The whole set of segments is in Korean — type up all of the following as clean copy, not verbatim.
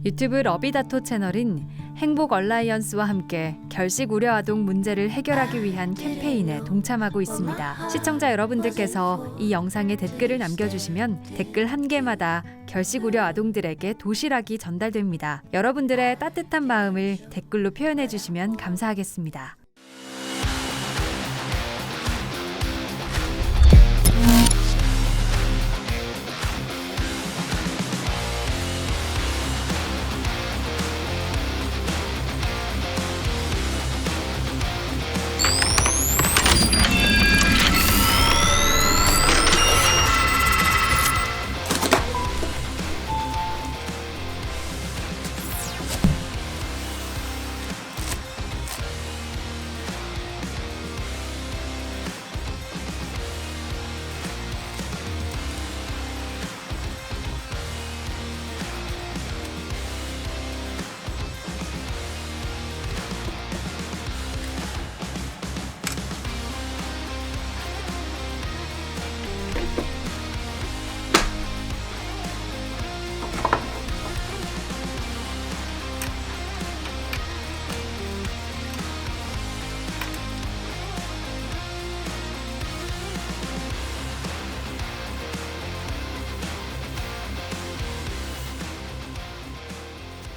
유튜브 러비다토 채널인 행복 얼라이언스와 함께 결식 우려 아동 문제를 해결하기 위한 캠페인에 동참하고 있습니다. 시청자 여러분들께서 이 영상에 댓글을 남겨주시면 댓글 한 개마다 결식 우려 아동들에게 도시락이 전달됩니다. 여러분들의 따뜻한 마음을 댓글로 표현해 주시면 감사하겠습니다.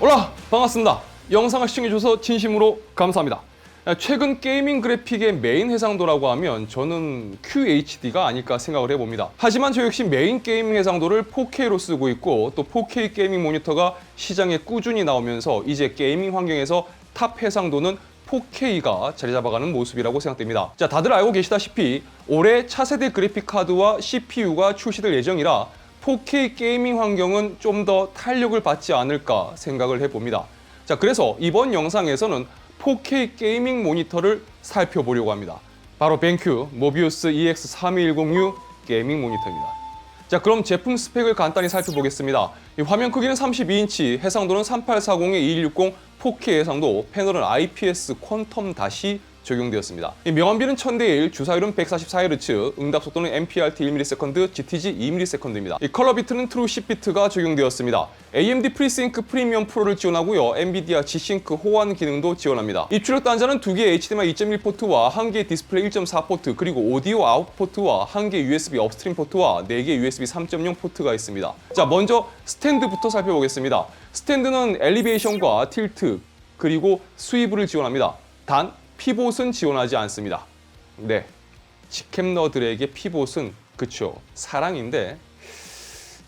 올라! 반갑습니다. 영상을 시청해주셔서 진심으로 감사합니다. 최근 게이밍 그래픽의 메인 해상도라고 하면 저는 QHD가 아닐까 생각을 해봅니다. 하지만 저 역시 메인 게이밍 해상도를 4K로 쓰고 있고 또 4K 게이밍 모니터가 시장에 꾸준히 나오면서 이제 게이밍 환경에서 탑 해상도는 4K가 자리 잡아가는 모습이라고 생각됩니다. 자, 다들 알고 계시다시피 올해 차세대 그래픽 카드와 CPU가 출시될 예정이라 4K 게이밍 환경은 좀 더 탄력을 받지 않을까 생각을 해봅니다. 자, 그래서 이번 영상에서는 4K 게이밍 모니터를 살펴보려고 합니다. 바로 벤큐 모비우스 EX32106 게이밍 모니터입니다. 자, 그럼 제품 스펙을 간단히 살펴보겠습니다. 이 화면 크기는 32인치, 해상도는 3840-2160 4K 해상도, 패널은 IPS 퀀텀 다시 적용되었습니다. 명암비는 1000대1, 주사율은 144Hz, 응답 속도는 MPRT 1ms, GTG 2ms.입니다. 컬러 비트는 트루 10비트가 적용되었습니다. AMD FreeSync 프리미엄 프로를 지원하고요. 엔비디아 G-Sync 호환 기능도 지원합니다. 입출력 단자는 2개의 HDMI 2.1 포트와 1개의 디스플레이 1.4 포트, 그리고 오디오 아웃 포트와 1개의 USB 업스트림 포트와 4개의 USB 3.0 포트가 있습니다. 자, 먼저 스탠드부터 살펴보겠습니다. 스탠드는 엘리베이션과 틸트, 그리고 스위브를 지원합니다. 단 피봇은 지원하지 않습니다. 네, 직캠러들에게 피봇은 그쵸, 사랑인데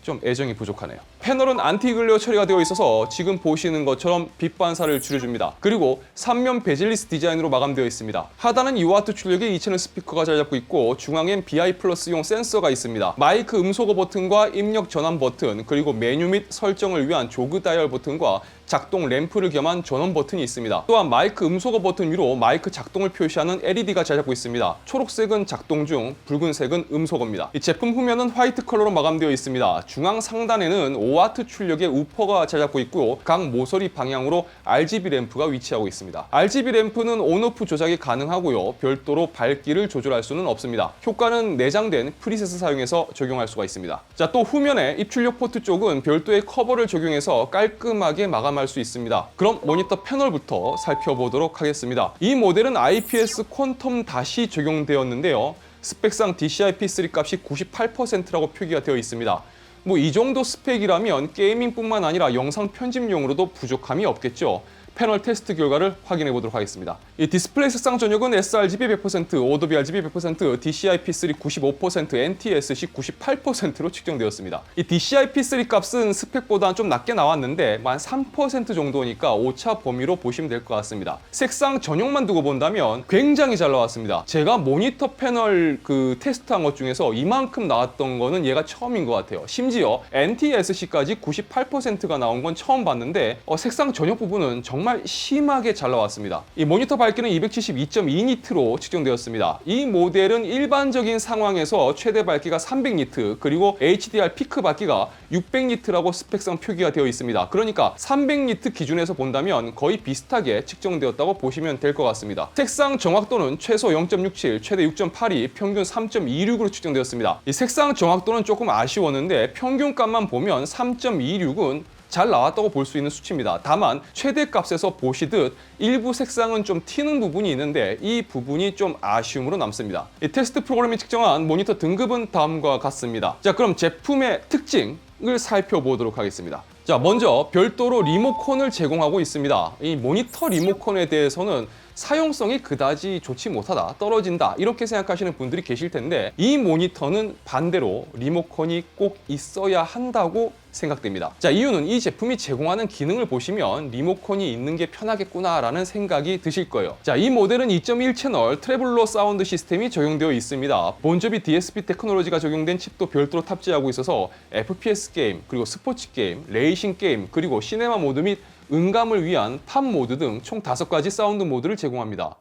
좀 애정이 부족하네요. 패널은 안티글레어 처리가 되어 있어서 지금 보시는 것처럼 빛 반사를 줄여줍니다. 그리고 3면 베질리스 디자인으로 마감되어 있습니다. 하단은 2W 출력의 2채널 스피커가 잘 잡고 있고 중앙엔 BI 플러스용 센서가 있습니다. 마이크 음소거 버튼과 입력 전환 버튼, 그리고 메뉴 및 설정을 위한 조그 다이얼 버튼과 작동 램프를 겸한 전원 버튼이 있습니다. 또한 마이크 음소거 버튼 위로 마이크 작동을 표시하는 LED가 잘 잡고 있습니다. 초록색은 작동 중, 붉은색은 음소거입니다. 이 제품 후면은 화이트 컬러로 마감되어 있습니다. 중앙 상단에는 5W 출력의 우퍼가 잘 잡고 있고요. 각 모서리 방향으로 RGB 램프가 위치하고 있습니다. RGB 램프는 온오프 조작이 가능하고요. 별도로 밝기를 조절할 수는 없습니다. 효과는 내장된 프리셋을 사용해서 적용할 수가 있습니다. 자, 또 후면에 입출력 포트 쪽은 별도의 커버를 적용해서 깔끔하게 마감할 수 있습니다. 그럼 모니터 패널부터 살펴보도록 하겠습니다. 이 모델은 IPS 퀀텀 다시 적용되었는데요. 스펙상 DCI-P3 값이 98%라고 표기가 되어 있습니다. 뭐 이 정도 스펙이라면 게이밍뿐만 아니라 영상 편집용으로도 부족함이 없겠죠. 패널 테스트 결과를 확인해 보도록 하겠습니다. 이 디스플레이 색상 전역은 sRGB 100%, Adobe RGB 100%, DCI-P3 95%, NTSC 98%로 측정되었습니다. 이 DCI-P3 값은 스펙보다는 좀 낮게 나왔는데 만 3% 정도니까 오차 범위로 보시면 될 것 같습니다. 색상 전역만 두고 본다면 굉장히 잘 나왔습니다. 제가 모니터 패널 테스트한 것 중에서 이만큼 나왔던 거는 얘가 처음인 것 같아요. 심지어 NTSC까지 98%가 나온 건 처음 봤는데 색상 전역 부분은 정말 심하게 잘 나왔습니다. 이 모니터 밝기는 272.2니트로 측정되었습니다. 이 모델은 일반적인 상황에서 최대 밝기가 300니트, 그리고 HDR 피크 밝기가 600니트라고 스펙상 표기가 되어 있습니다. 그러니까 300니트 기준에서 본다면 거의 비슷하게 측정되었다고 보시면 될 것 같습니다. 색상 정확도는 최소 0.67, 최대 6.82, 평균 3.26으로 측정되었습니다. 이 색상 정확도는 조금 아쉬웠는데 평균값만 보면 3.26은 잘 나왔다고 볼 수 있는 수치입니다. 다만 최대값에서 보시듯 일부 색상은 좀 튀는 부분이 있는데 이 부분이 좀 아쉬움으로 남습니다. 이 테스트 프로그램이 측정한 모니터 등급은 다음과 같습니다. 자, 그럼 제품의 특징을 살펴보도록 하겠습니다. 자, 먼저 별도로 리모컨을 제공하고 있습니다. 이 모니터 리모컨에 대해서는 사용성이 그다지 좋지 못하다, 떨어진다 이렇게 생각하시는 분들이 계실 텐데 이 모니터는 반대로 리모컨이 꼭 있어야 한다고 생각됩니다. 자, 이유는 이 제품이 제공하는 기능을 보시면 리모컨이 있는 게 편하겠구나라는 생각이 드실 거예요. 자, 이 모델은 2.1 채널 트래블러 사운드 시스템이 적용되어 있습니다. 본접이 DSP 테크놀로지가 적용된 칩도 별도로 탑재하고 있어서 FPS 게임, 그리고 스포츠 게임, 레이싱 게임, 그리고 시네마 모드 및 음감을 위한 팝 모드 등 총 5가지 사운드 모드를 제공합니다.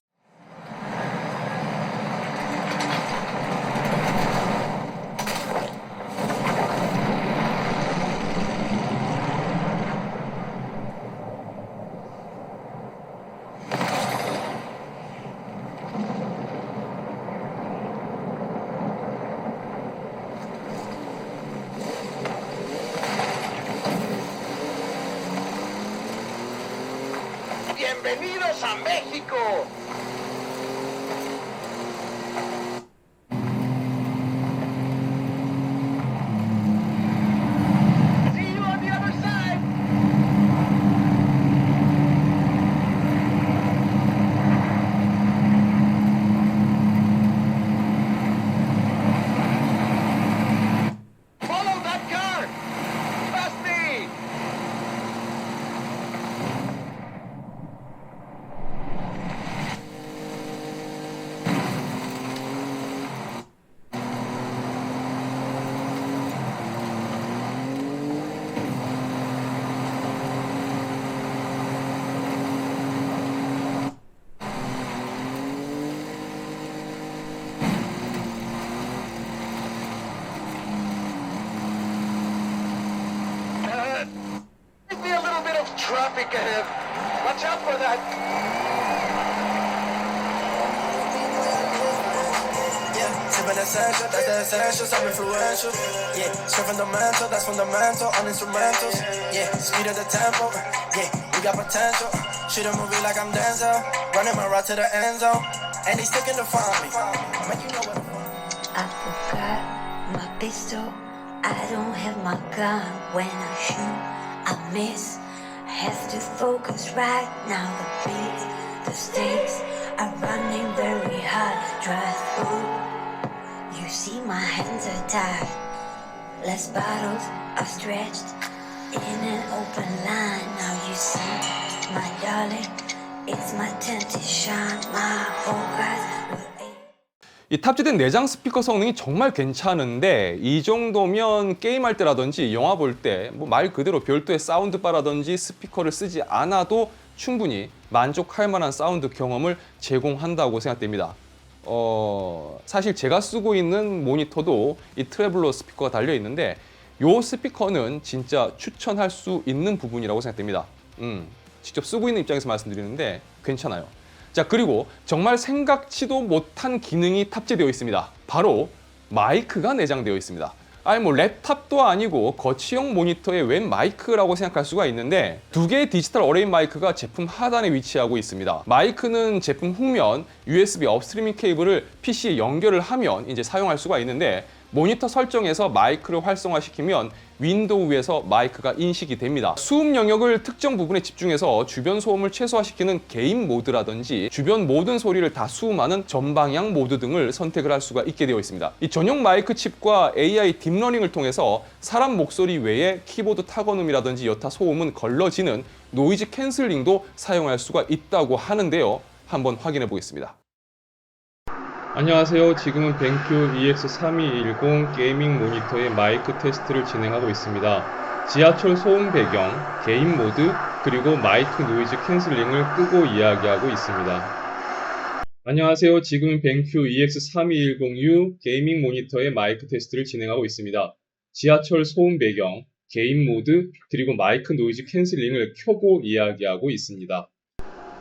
Bienvenidos a México. See you on the other side. Follow that car. Past me. Might be a little bit of traffic ahead. Watch out for that. Yeah, sipping essential, that's the essentials, I'm influential. Yeah, so fundamental, that's fundamental, on instrumentals. Yeah, speed of the tempo, yeah, we got potential. Shoot a movie like I'm Denzel, running my route to the end zone. And he's sticking to find me. Man, you know what I forgot my pistol. I don't have my gun. When I shoot, I miss. Have to focus right now. The beats, the stakes are running very hard. Drive through. You see my hands are tied. Less bottles are stretched in an open line. Now you see, my darling, it's my time to shine. My focus will aim. 이 탑재된 내장 스피커 성능이 정말 괜찮은데 이 정도면 게임할 때라든지 영화 볼 때 뭐 말 그대로 별도의 사운드바라든지 스피커를 쓰지 않아도 충분히 만족할 만한 사운드 경험을 제공한다고 생각됩니다. 사실 제가 쓰고 있는 모니터도 이 트래블러 스피커가 달려 있는데 이 스피커는 진짜 추천할 수 있는 부분이라고 생각됩니다. 직접 쓰고 있는 입장에서 말씀드리는데 괜찮아요. 자, 그리고 정말 생각지도 못한 기능이 탑재되어 있습니다. 바로 마이크가 내장되어 있습니다. 아니 뭐 랩탑도 아니고 거치형 모니터의 웬 마이크라고 생각할 수가 있는데 두 개의 디지털 어레이 마이크가 제품 하단에 위치하고 있습니다. 마이크는 제품 후면 USB 업스트리밍 케이블을 PC에 연결을 하면 이제 사용할 수가 있는데 모니터 설정에서 마이크를 활성화시키면 윈도우에서 마이크가 인식이 됩니다. 수음 영역을 특정 부분에 집중해서 주변 소음을 최소화시키는 게임 모드라든지 주변 모든 소리를 다 수음하는 전방향 모드 등을 선택을 할 수가 있게 되어 있습니다. 이 전용 마이크 칩과 AI 딥러닝을 통해서 사람 목소리 외에 키보드 타건음이라든지 여타 소음은 걸러지는 노이즈 캔슬링도 사용할 수가 있다고 하는데요. 한번 확인해 보겠습니다. 안녕하세요. 지금은 벤큐 EX3210 게이밍 모니터의 마이크 테스트를 진행하고 있습니다. 지하철 소음 배경, 게임 모드, 그리고 마이크 노이즈 캔슬링을 끄고 이야기하고 있습니다. 안녕하세요. 지금은 벤큐 EX3210U 게이밍 모니터의 마이크 테스트를 진행하고 있습니다. 지하철 소음 배경, 게임 모드, 그리고 마이크 노이즈 캔슬링을 켜고 이야기하고 있습니다.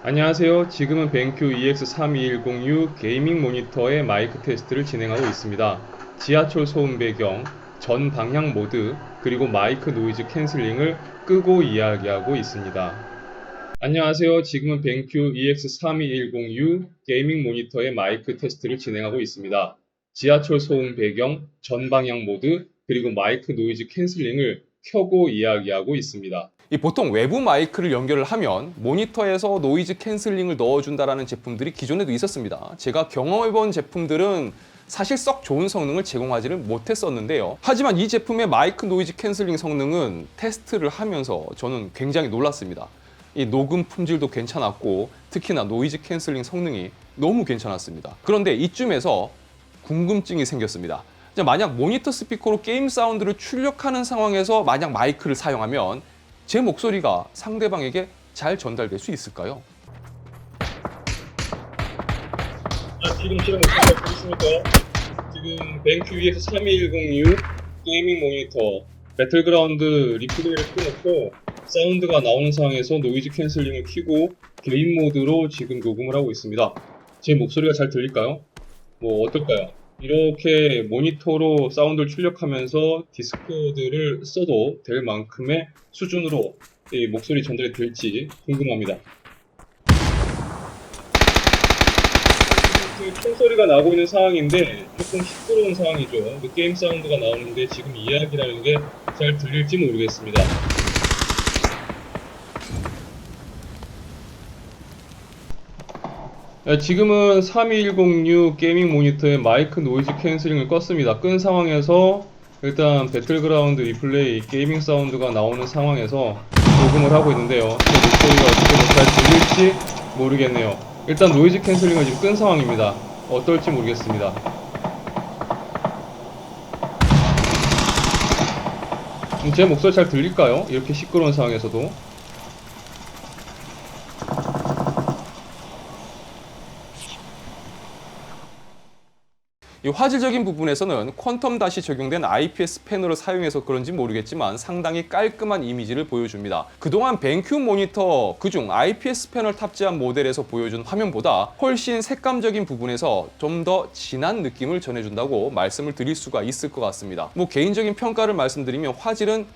안녕하세요. 지금은 벤큐 EX3210U 게이밍 모니터의 마이크 테스트를 진행하고 있습니다. 지하철 소음 배경, 전 방향 모드 그리고 마이크 노이즈 캔슬링을 끄고 이야기하고 있습니다. 안녕하세요. 지금은 벤큐 EX3210U 게이밍 모니터의 마이크 테스트를 진행하고 있습니다. 지하철 소음 배경, 전방향 모드, 그리고 마이크 노이즈 캔슬링을 켜고 이야기하고 있습니다. 보통 외부 마이크를 연결을 하면 모니터에서 노이즈 캔슬링을 넣어준다는 제품들이 기존에도 있었습니다. 제가 경험해본 제품들은 사실 썩 좋은 성능을 제공하지를 못했었는데요. 하지만 이 제품의 마이크 노이즈 캔슬링 성능은 테스트를 하면서 저는 굉장히 놀랐습니다. 이 녹음 품질도 괜찮았고 특히나 노이즈 캔슬링 성능이 너무 괜찮았습니다. 그런데 이쯤에서 궁금증이 생겼습니다. 만약 모니터 스피커로 게임 사운드를 출력하는 상황에서 만약 마이크를 사용하면 제 목소리가 상대방에게 잘 전달될 수 있을까요? 지금 실험 목소리가 보이십니까? 지금 벤큐 EX3210U 게이밍 모니터 배틀그라운드 리플레이를 켜놓고 사운드가 나오는 상황에서 노이즈 캔슬링을 켜고 게임 모드로 지금 녹음을 하고 있습니다. 제 목소리가 잘 들릴까요? 어떨까요? 이렇게 모니터로 사운드를 출력하면서 디스코드를 써도 될 만큼의 수준으로 이 목소리 전달이 될지 궁금합니다. 총소리가 나고 있는 상황인데 조금 시끄러운 상황이죠. 게임 사운드가 나오는데 지금 이야기라는 게 잘 들릴지 모르겠습니다. 지금은 3210U 게이밍 모니터의 마이크 노이즈 캔슬링을 껐습니다. 끈 상황에서 일단 배틀그라운드 리플레이 게이밍 사운드가 나오는 상황에서 녹음을 하고 있는데요. 제 목소리가 어떻게 잘 들릴지 모르겠네요. 일단 노이즈 캔슬링을 지금 끈 상황입니다. 어떨지 모르겠습니다. 제 목소리 잘 들릴까요? 이렇게 시끄러운 상황에서도. 이 화질적인 부분에서는 퀀텀 닷이 적용된 IPS 패널을 사용해서 그런지 모르겠지만 상당히 깔끔한 이미지를 보여줍니다. 그동안 벤큐 모니터 그중 IPS 패널 탑재한 모델에서 보여준 화면보다 훨씬 색감적인 부분에서 좀 더 진한 느낌을 전해준다고 말씀을 드릴 수가 있을 것 같습니다. 개인적인 평가를 말씀드리면 화질은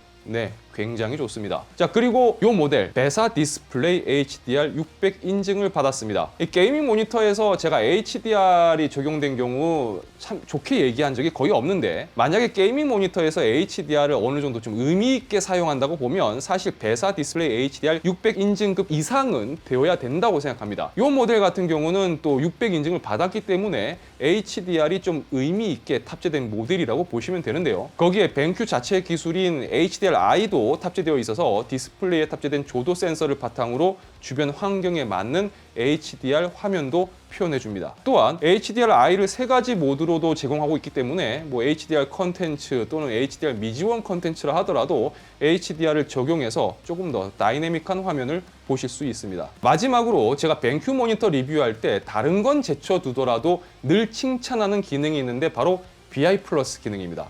굉장히 좋습니다. 자, 그리고 이 모델 베사 디스플레이 HDR 600 인증을 받았습니다. 이 게이밍 모니터에서 제가 HDR이 적용된 경우 참 좋게 얘기한 적이 거의 없는데 만약에 게이밍 모니터에서 HDR을 어느 정도 좀 의미 있게 사용한다고 보면 사실 베사 디스플레이 HDR 600 인증급 이상은 되어야 된다고 생각합니다. 이 모델 같은 경우는 또 600 인증을 받았기 때문에 HDR이 좀 의미 있게 탑재된 모델이라고 보시면 되는데요. 거기에 벤큐 자체 기술인 HDR-I도 탑재되어 있어서 디스플레이에 탑재된 조도 센서를 바탕으로 주변 환경에 맞는 HDR 화면도 표현해줍니다. 또한 HDR-I를 3가지 모드로도 제공하고 있기 때문에 HDR 컨텐츠 또는 HDR 미지원 컨텐츠라 하더라도 HDR을 적용해서 조금 더 다이내믹한 화면을 보실 수 있습니다. 마지막으로 제가 벤큐 모니터 리뷰할 때 다른 건 제쳐두더라도 늘 칭찬하는 기능이 있는데 바로 BI 플러스 기능입니다.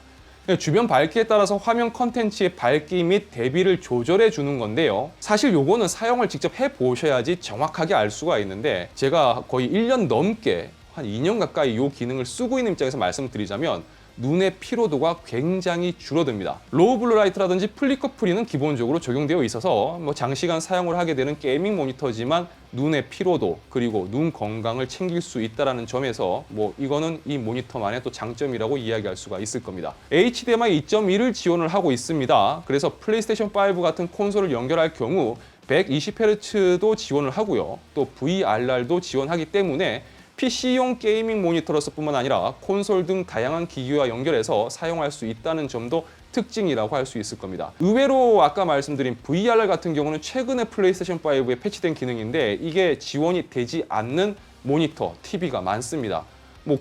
주변 밝기에 따라서 화면 컨텐츠의 밝기 및 대비를 조절해 주는 건데요. 사실 요거는 사용을 직접 해 보셔야지 정확하게 알 수가 있는데 제가 거의 1년 넘게 한 2년 가까이 이 기능을 쓰고 있는 입장에서 말씀드리자면 눈의 피로도가 굉장히 줄어듭니다. 로우 블루라이트라든지 플리커 프리는 기본적으로 적용되어 있어서 장시간 사용을 하게 되는 게이밍 모니터지만 눈의 피로도 그리고 눈 건강을 챙길 수 있다는 점에서 이거는 이 모니터만의 또 장점이라고 이야기할 수가 있을 겁니다. HDMI 2.1을 지원을 하고 있습니다. 그래서 플레이스테이션 5 같은 콘솔을 연결할 경우 120Hz도 지원을 하고요. 또 VRR도 지원하기 때문에 PC용 게이밍 모니터로서 뿐만 아니라 콘솔 등 다양한 기기와 연결해서 사용할 수 있다는 점도 특징이라고 할 수 있을 겁니다. 의외로 아까 말씀드린 VRR 같은 경우는 최근에 플레이스테이션 5에 패치된 기능인데 이게 지원이 되지 않는 모니터, TV가 많습니다.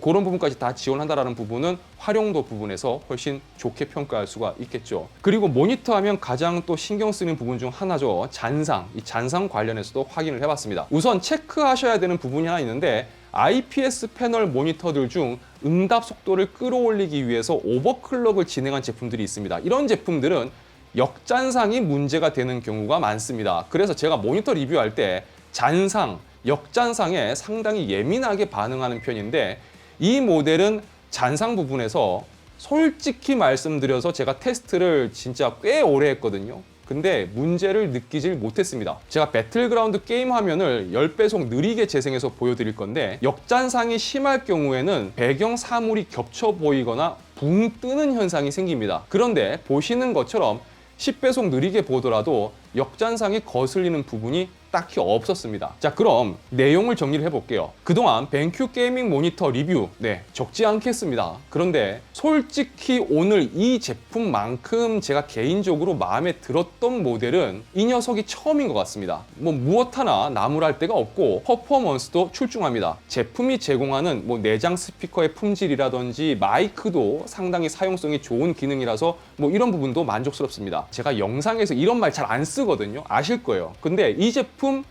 그런 부분까지 다 지원한다라는 부분은 활용도 부분에서 훨씬 좋게 평가할 수가 있겠죠. 그리고 모니터 하면 가장 또 신경 쓰는 부분 중 하나죠. 잔상. 이 잔상 관련해서도 확인을 해봤습니다. 우선 체크하셔야 되는 부분이 하나 있는데 IPS 패널 모니터들 중 응답 속도를 끌어올리기 위해서 오버클럭을 진행한 제품들이 있습니다. 이런 제품들은 역잔상이 문제가 되는 경우가 많습니다. 그래서 제가 모니터 리뷰할 때 잔상, 역잔상에 상당히 예민하게 반응하는 편인데 이 모델은 잔상 부분에서 솔직히 말씀드려서 제가 테스트를 진짜 꽤 오래 했거든요. 근데 문제를 느끼질 못했습니다. 제가 배틀그라운드 게임 화면을 10배속 느리게 재생해서 보여드릴 건데 역잔상이 심할 경우에는 배경 사물이 겹쳐 보이거나 붕 뜨는 현상이 생깁니다. 그런데 보시는 것처럼 10배속 느리게 보더라도 역잔상이 거슬리는 부분이 딱히 없었습니다. 자, 그럼 내용을 정리를 해볼게요. 그동안 벤큐 게이밍 모니터 리뷰 적지 않겠습니다. 그런데 솔직히 오늘 이 제품만큼 제가 개인적으로 마음에 들었던 모델은 이 녀석이 처음인 것 같습니다. 뭐 무엇 하나 나무랄 데가 없고 퍼포먼스도 출중합니다. 제품이 제공하는 뭐 내장 스피커의 품질이라든지 마이크도 상당히 사용성이 좋은 기능이라서 뭐 이런 부분도 만족스럽습니다. 제가 영상에서 이런 말 잘 안 쓰거든요. 아실 거예요. 근데 이 제품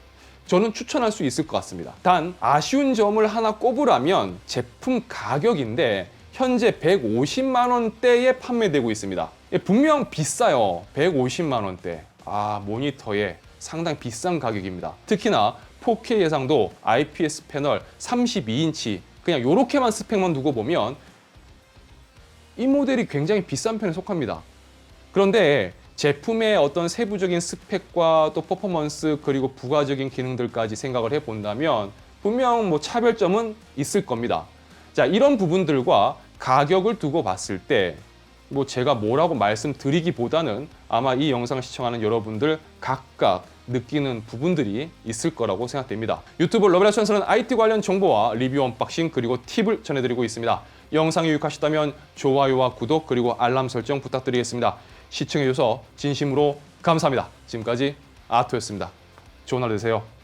저는 추천할 수 있을 것 같습니다. 단 아쉬운 점을 하나 꼽으라면 제품 가격인데 현재 150만 원대에 판매되고 있습니다. 분명 비싸요. 150만 원대. 모니터에 상당히 비싼 가격입니다. 특히나 4K 예상도 IPS 패널 32인치 그냥 이렇게만 스펙만 두고 보면 이 모델이 굉장히 비싼 편에 속합니다. 그런데 제품의 어떤 세부적인 스펙과 또 퍼포먼스 그리고 부가적인 기능들까지 생각을 해본다면 분명 뭐 차별점은 있을 겁니다. 자, 이런 부분들과 가격을 두고 봤을 때 뭐 제가 뭐라고 말씀드리기보다는 아마 이 영상을 시청하는 여러분들 각각 느끼는 부분들이 있을 거라고 생각됩니다. 유튜브 러브레션에서는 IT 관련 정보와 리뷰 언박싱 그리고 팁을 전해드리고 있습니다. 영상이 유익하셨다면 좋아요와 구독 그리고 알람 설정 부탁드리겠습니다. 시청해주셔서 진심으로 감사합니다. 지금까지 아토였습니다. 좋은 하루 되세요.